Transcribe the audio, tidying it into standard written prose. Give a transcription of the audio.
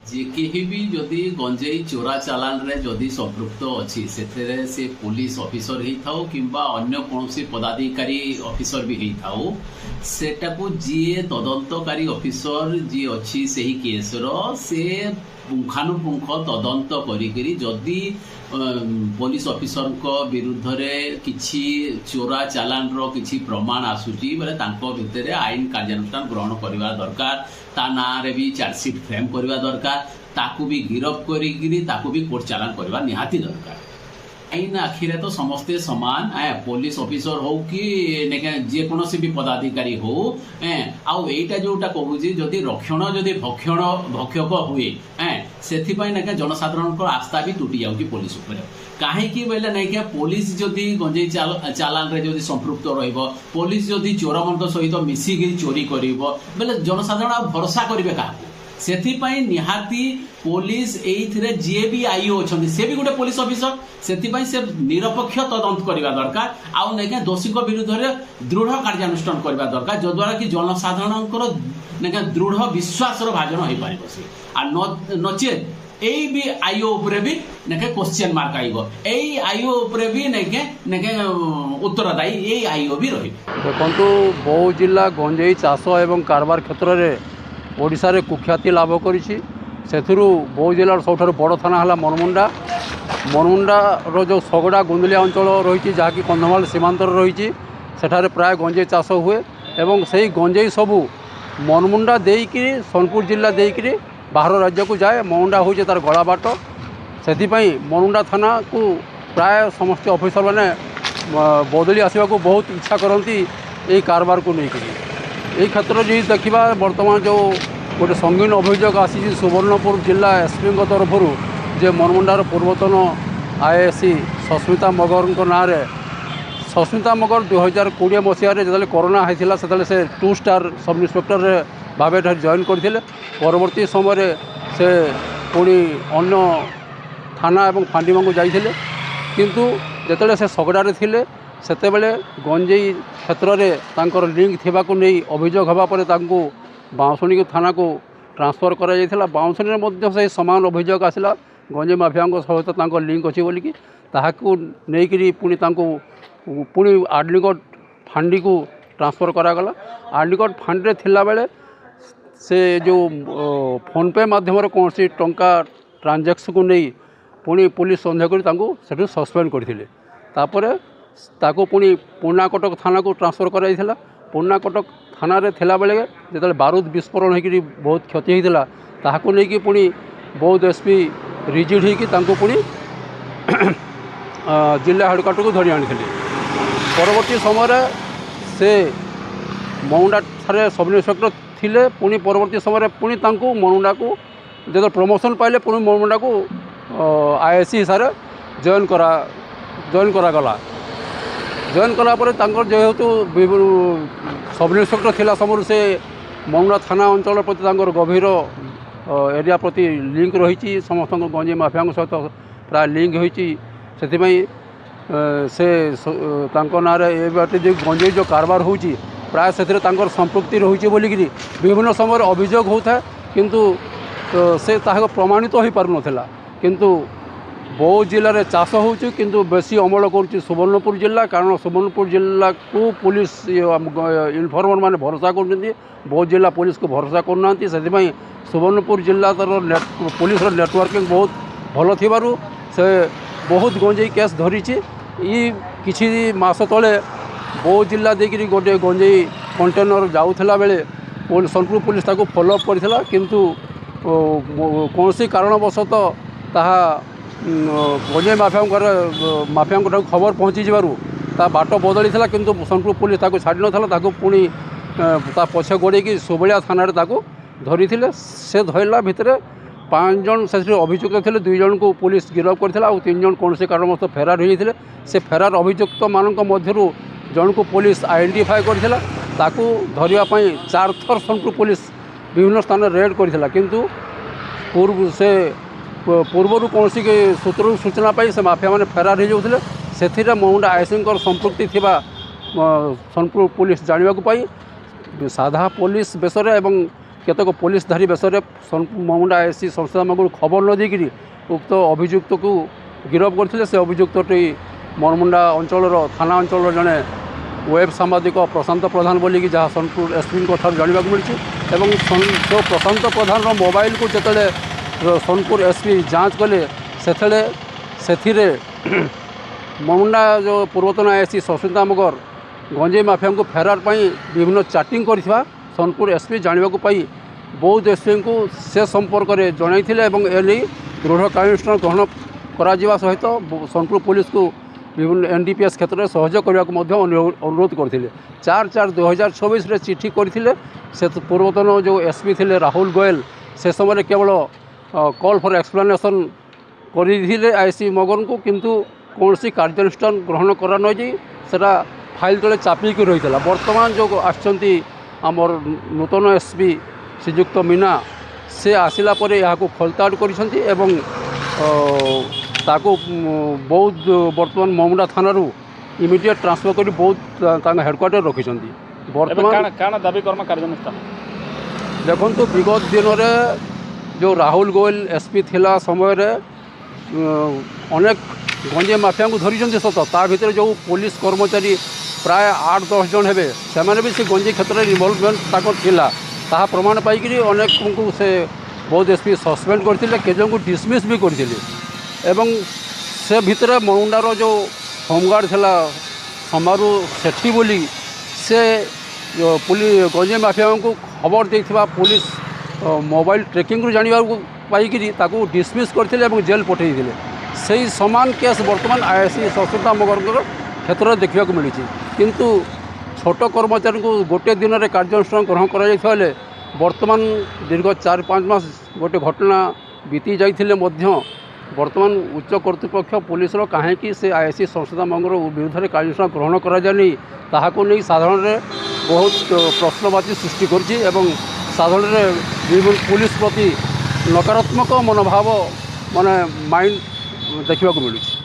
যে কেহি ବି ଯଦି ଗଞ୍ଜେଇ ଚୋରା ଚାଲାଣରେ ଯଦି ସମ୍ପୃକ୍ତ ଅଛି ସେଥିରେ ସେ ପୋଲିସ ଅଫିସର ହେଇଥାଉ କିମ୍ବା ଅନ୍ୟ କୌଣସି ପଦାଧିକାରୀ ଅଫିସର ବି ହେଇଥାଉ ସେଟାକୁ ଯିଏ ତଦନ୍ତକାରୀ ଅଫିସର ଯିଏ ଅଛି ସେହି କେସର ସେ ପୁଙ୍ଖାନୁପୁଙ୍ଖ ତଦନ୍ତ କରିକିରି ଯଦି ପୋଲିସ ଅଫିସରଙ୍କ ବିରୁଦ୍ଧରେ କିଛି ଚୋରା ଚାଲାଣର କିଛି ପ୍ରମାଣ ଆସୁଛି ବୋଲେ ତାଙ୍କ ଭିତରେ ଆଇନ କାର୍ଯ୍ୟାନୁଷ୍ଠାନ ଗ୍ରହଣ କରିବା ଦରକାର। ତା ନାଁରେ ବି ଚାର୍ଜସିଟ୍ ଫ୍ରେମ୍ କରିବା ଦରକାର। ତାକୁ ବି ଗିରଫ କରିକିରି ତାକୁ ବି କୋର୍ଟ ଚାଲାଣ କରିବା ନିହାତି ଦରକାର। ଆଇନ ଆଖିରେ ତ ସମସ୍ତେ ସମାନ। ପୋଲିସ ଅଫିସର ହଉ କି ଯେକୌଣସି ବି ପଦାଧିକାରୀ ହଉ ଆଉ ଏଇଟା ଯୋଉଟା କହୁଛି ଯଦି ରକ୍ଷଣ ଯଦି ଭକ୍ଷକ ହୁଏ ସେଥିପାଇଁ ନାଇଁ ଜନସାଧାରଣଙ୍କର ଆସ୍ଥା ବି ତୁଟି ଯାଉଛି ପୋଲିସ ଉପରେ। କାହିଁକି ବୋଇଲେ ନାଇଁ ପୋଲିସ ଯଦି ଗଞ୍ଜେଇ ଚାଲାଣରେ ଯଦି ସମ୍ପୃକ୍ତ ରହିବ, ପୋଲିସ ଯଦି ଚୋରମାନଙ୍କ ସହିତ ମିଶିକି ଚୋରି କରିବ ବୋଲେ ଜନସାଧାରଣ ଆଉ ଭରସା କରିବେ କାହାକୁ? ସେଥିପାଇଁ ନିହାତି ପୋଲିସ ଏଇଥିରେ ଯିଏ ବି ଆଇଓ ଅଛନ୍ତି ସେ ବି ଗୋଟେ ପୋଲିସ ଅଫିସର। ସେଥିପାଇଁ ସେ ନିରପେକ୍ଷ ତଦନ୍ତ କରିବା ଦରକାର ଆଉ ନାଇଁ ଦୋଷୀଙ୍କ ବିରୁଦ୍ଧରେ ଦୃଢ କାର୍ଯ୍ୟାନୁଷ୍ଠାନ କରିବା ଦରକାର ଯଦ୍ୱାରା କି ଜନସାଧାରଣଙ୍କର ନାଇଁ ଦୃଢ ବିଶ୍ୱାସର ଭାଜନ ହେଇପାରିବ ସେ। ଆଉ ନଚେତ ଏଇ ବି ଆଇଓ ଉପରେ ବି ନାଇଁ କ୍ୱେଶ୍ଚିନ୍ ମାର୍କ ଆଇବ। ଏଇ ଆଇଓ ଉପରେ ବି ନାଇଁ ଉତ୍ତରଦାୟୀ ଏଇ ଆଇଓ ବି ରହିବ। ଦେଖନ୍ତୁ ବୌଦ୍ଧ ଜିଲ୍ଲା ଗଞ୍ଜେଇ ଚାଷ ଏବଂ କାରବାର କ୍ଷେତ୍ରରେ ଓଡ଼ିଶାରେ କୁଖ୍ୟାତି ଲାଭ କରିଛି। ସେଥିରୁ ବୌଦ୍ଧ ଜିଲ୍ଲାର ସବୁଠାରୁ ବଡ଼ ଥାନା ହେଲା ମନମୁଣ୍ଡାର ଯେଉଁ ଶଗଡ଼ା ଗୁନ୍ଦୁଲିଆ ଅଞ୍ଚଳ ରହିଛି ଯାହାକି କନ୍ଧମାଳ ସୀମାନ୍ତରେ ରହିଛି ସେଠାରେ ପ୍ରାୟ ଗଞ୍ଜେଇ ଚାଷ ହୁଏ ଏବଂ ସେହି ଗଞ୍ଜେଇ ସବୁ ମନମୁଣ୍ଡା ଦେଇକରି ସୋନପୁର ଜିଲ୍ଲା ଦେଇକରି ବାହାର ରାଜ୍ୟକୁ ଯାଏ। ମନମୁଣ୍ଡା ହେଉଛି ତାର ଗଳା ବାଟ। ସେଥିପାଇଁ ମନମୁଣ୍ଡା ଥାନାକୁ ପ୍ରାୟ ସମସ୍ତ ଅଫିସରମାନେ ବଦଳି ଆସିବାକୁ ବହୁତ ଇଚ୍ଛା କରନ୍ତି ଏହି କାରବାରକୁ ନେଇକରି। এই ক্ষেত্রে যদি দেখা বর্তমান যে গোটে সঙ্গীন অভিযোগ আসিছে সুবর্ণপুর জেলা এসপিঙ্ তরফর যে মনমুন্ডার পূর্বতন আইএসি সস্মিতা মগরଙ୍କ নাঁরে সস্মিতা মগর 2020 মସିହାରେ যেতବେଳେ করোনা হয়েছিল সেতବେଳେ সে 2 স্টার সব ইন্সপেক্টর ভাবে জয়েন করে পরবর্তী সময় সে পুঁ অন্য থানা এবং ফাঁডিমাঙ্কু যাই কিন্তু যেতବେଳେ সে শগড়ারে ଥିଲେ ସେତେବେଳେ ଗଞ୍ଜେଇ କ୍ଷେତ୍ରରେ ତାଙ୍କର ଲିଙ୍କ ଥିବାକୁ ନେଇ ଅଭିଯୋଗ ହେବା ପରେ ତାଙ୍କୁ ବାଉଁଶୁଣୀ ଥାନାକୁ ଟ୍ରାନ୍ସଫର କରାଯାଇଥିଲା। ବାଉଁଶୁଣୀରେ ମଧ୍ୟ ସେହି ସମାନ ଅଭିଯୋଗ ଆସିଲା ଗଞ୍ଜେଇ ମାଫିଆଙ୍କ ସହିତ ତାଙ୍କ ଲିଙ୍କ ଅଛି ବୋଲିକି। ତାହାକୁ ନେଇକରି ପୁଣି ଆର୍ଲିଗଡ଼ ଫାଣ୍ଡିକୁ ଟ୍ରାନ୍ସଫର କରାଗଲା। ଆର୍ଲିଗଡ଼ ଫାଣ୍ଡିରେ ଥିଲାବେଳେ ସେ ଯେଉଁ ଫୋନ୍ପେ ମାଧ୍ୟମରେ କୌଣସି ଟଙ୍କା ଟ୍ରାଞ୍ଜାକ୍ସନ୍କୁ ନେଇ ପୁଣି ପୋଲିସ ସନ୍ଦେହ କରି ତାଙ୍କୁ ସେଠୁ ସସ୍ପେଣ୍ଡ କରିଥିଲେ। ତାପରେ ତାକୁ ପୁଣି ପୁରୁଣାକଟକ ଥାନାକୁ ଟ୍ରାନ୍ସଫର କରାଯାଇଥିଲା। ପୁରୁଣାକଟକ ଥାନାରେ ଥିଲାବେଳେ ଯେତେବେଳେ ବାରୁଦ ବିସ୍ଫୋରଣ ହୋଇକରି ବହୁତ କ୍ଷତି ହୋଇଥିଲା ତାହାକୁ ନେଇକି ପୁଣି ବୌଦ୍ଧ ଏସ୍ପି ରିଜିଡ୍ ହୋଇକି ତାଙ୍କୁ ପୁଣି ଜିଲ୍ଲା ହେଡ଼କ୍ୱାର୍ଟରକୁ ଧରି ଆଣିଥିଲେ। ପରବର୍ତ୍ତୀ ସମୟରେ ସେ ମନମୁଣ୍ଡାଠାରେ ସବ୍ ଇନ୍ସପେକ୍ଟର ଥିଲେ। ପୁଣି ପରବର୍ତ୍ତୀ ସମୟରେ ପୁଣି ତାଙ୍କୁ ମନମୁଣ୍ଡାକୁ ଯେତେବେଳେ ପ୍ରମୋସନ୍ ପାଇଲେ ପୁଣି ମନମୁଣ୍ଡାକୁ ଆଇଏସ୍ସି ହିସାବରେ ଜଏନ୍ କରାଗଲା। ଜଏନ୍ କଲା ପରେ ତାଙ୍କର ଯେହେତୁ ସବ୍ ଇନ୍ସପେକ୍ଟର ଥିଲା ସମୟରୁ ସେ ମନମୁଣ୍ଡା ଥାନା ଅଞ୍ଚଳ ପ୍ରତି ତାଙ୍କର ଗଭୀର ଏରିଆ ପ୍ରତି ଲିଙ୍କ ରହିଛି। ସମସ୍ତଙ୍କ ଗଞ୍ଜେଇ ମାଫିଆଙ୍କ ସହିତ ପ୍ରାୟ ଲିଙ୍କ ହୋଇଛି। ସେଥିପାଇଁ ସେ ତାଙ୍କ ନାଁରେ ଏ ବାଟେ ଯେଉଁ ଗଞ୍ଜେଇ ଯେଉଁ କାରବାର ହେଉଛି ପ୍ରାୟ ସେଥିରେ ତାଙ୍କର ସମ୍ପୃକ୍ତି ରହିଛି ବୋଲିକିରି ବିଭିନ୍ନ ସମୟରେ ଅଭିଯୋଗ ହେଉଥାଏ କିନ୍ତୁ ସେ ତାହାକୁ ପ୍ରମାଣିତ ହୋଇପାରୁନଥିଲା। କିନ୍ତୁ ବୌଦ୍ଧ ଜିଲ୍ଲାରେ ଚାଷ ହେଉଛି କିନ୍ତୁ ବେଶୀ ଅମଳ କରୁଛି ସୁବର୍ଣ୍ଣପୁର ଜିଲ୍ଲା। କାରଣ ସୁବର୍ଣ୍ଣପୁର ଜିଲ୍ଲାକୁ ପୁଲିସ ଇନଫର୍ମର ମାନେ ଭରସା କରୁଛନ୍ତି, ବୌଦ୍ଧ ଜିଲ୍ଲା ପୁଲିସକୁ ଭରସା କରୁନାହାନ୍ତି। ସେଥିପାଇଁ ସୁବର୍ଣ୍ଣପୁର ଜିଲ୍ଲାର ପୁଲିସର ନେଟୱାର୍କିଂ ବହୁତ ଭଲ ଥିବାରୁ ସେ ବହୁତ ଗଞ୍ଜେଇ କେସ୍ ଧରିଛି। କିଛି ମାସ ତଳେ ବୌଦ୍ଧ ଜିଲ୍ଲା ଦେଇକରି ଗୋଟିଏ ଗଞ୍ଜେଇ କଣ୍ଟେନର ଯାଉଥିଲା ବେଳେ ସୋନପୁର ପୁଲିସ ତାକୁ ଫଲୋଅପ୍ କରିଥିଲା କିନ୍ତୁ କୌଣସି କାରଣବଶତଃ ତାହା ଗଞ୍ଜେଇ ମାଫିଆଙ୍କଠାକୁ ଖବର ପହଞ୍ଚିଯିବାରୁ ତା ବାଟ ବଦଳିଥିଲା କିନ୍ତୁ ସୋନପୁର ପୁଲିସ ତାକୁ ଛାଡ଼ି ନଥିଲା। ତାକୁ ପୁଣି ତା ପଛ ଗୋଡ଼େଇକି ସୁବଳିଆ ଥାନାରେ ତାକୁ ଧରିଥିଲେ। ସେ ଧରିଲା ଭିତରେ 5 ଜଣ ସେଥିରେ ଅଭିଯୁକ୍ତ ଥିଲେ। 2 ଜଣଙ୍କୁ ପୁଲିସ ଗିରଫ କରିଥିଲା ଆଉ 3 ଜଣ କୌଣସି କାରଣବଶତଃ ଫେରାର ହୋଇଯାଇଥିଲେ। ସେ ଫେରାର ଅଭିଯୁକ୍ତମାନଙ୍କ ମଧ୍ୟରୁ ଜଣକୁ ପୁଲିସ ଆଇଡେଣ୍ଟିଫାଏ କରିଥିଲା। ତାକୁ ଧରିବା ପାଇଁ 4 ଥର ସୋନପୁର ପୁଲିସ ବିଭିନ୍ନ ସ୍ଥାନରେ ରେଡ୍ କରିଥିଲା କିନ୍ତୁ ସେ ପୂର୍ବରୁ କୌଣସି ସୂତ୍ରରୁ ସୂଚନା ପାଇ ସେ ମାଫିଆମାନେ ଫେରାର ହୋଇଯାଉଥିଲେ। ସେଥିରେ ମନମୁଣ୍ଡା ଆଇଏସ୍ସିଙ୍କର ସମ୍ପୃକ୍ତି ଥିବା ସୋନପୁର ପୁଲିସ ଜାଣିବାକୁ ପାଇ ସାଧା ପୋଲିସ ବେଶରେ ଏବଂ केतक पुलिसधारी बेसरे सोनपुर ममुंडा आईएससी संस्था को खबर न देकरी उक्त अभियुक्त को गिरफ करते से अभियुक्तटी मरमुंडा अंचल थाना अंचल जड़े वेब सांबादिक प्रशांत प्रधान बोलिकी जहाँ सोनपुर एसपी ठार जानवा मिली एवं जो प्रशांत प्रधान मोबाइल को जिते सोनपुर एसपी जांच कले से ममुंडा जो पूर्वतन आईएससी सस्मिता मगर गंजेई माफिया को फेरार पाई विभिन्न चैटिंग करथिबा सोनपुर एसपी जानवा पाई बौद्ध एसपी को से संपर्क में जनईले एने दृढ़ कार्यानुष्ठान ग्रहण करा सहित सोनपुर पुलिस को विभिन्न एनडीपीएस क्षेत्र में सहयोग करने को अनुरोध करते 4/4/2024 चिठी करते से पूर्वतन जो एसपी थे राहुल गोयल से समय केवल कॉल फॉर एक्सप्लेनेशन करते आईएससी मगर को किंतु कौन सी कार्यानुष्ठान ग्रहण करा न जाई सेटा फाइल तले चापिक रही है। बर्तमान जो आसचंती आमर नूतन एसपी श्रीजुक्त मीना से आसिला परे यहाँ खोलताड़ करिसेंती एवं ताको बौद्ध बर्तमान ममुंडा थाना इमिडिएट ट्रांसफर कर बौद्ध हेडक्वार्टर रखिछंती। बर्तमान काना दाबी कर्म कार्यानुष्ठान देखो विगत दिन में जो राहुल गोयल एसपी थिला समय रे अनेक गंजे माफिया को धरी सत ता भीतर जो पुलिस कर्मचारी प्राय 8-10 जन हेबे से भी से गंजे क्षेत्र में इनवल्वमेंट ताकत ता प्रमाण पाई अनेक को से बौद्ध एसपी सस्पेंड करते केजन को डिसमिस भी करते एवं से भितर ममुंडार जो होमगार्ड थिला समारू सेठी बोली से पुलिस गंजे माफिया को खबर देथिबा पुलिस मोबाइल ट्रेकिंग रु जानिबा पाई ताको डिसमिस करते जेल पठेई से समान केस बर्तमान आईएससी सस्मिता मगर क्षेत्र में देखा मिली किंतु छोट कर्मचारी को गोटे दिन में कार्यानुष्ठान ग्रहण कर बर्तमान दीर्घ 4-5 मास गोटे घटना बीती जाइथिले मध्य बर्तमान उच्च कर्तृपक्ष पुलिस कहीं से आईएससी सस्मिता मगर विरुद्ध में कार्यानुष्ठान ग्रहण कराଯାनी ताहाको नहीं साधारण बहुत प्रश्नवाची सृष्टि करछि एवं साधारण पुलिस प्रति नकारात्मक मनोभाव माने माइंड देखा मिलूँ।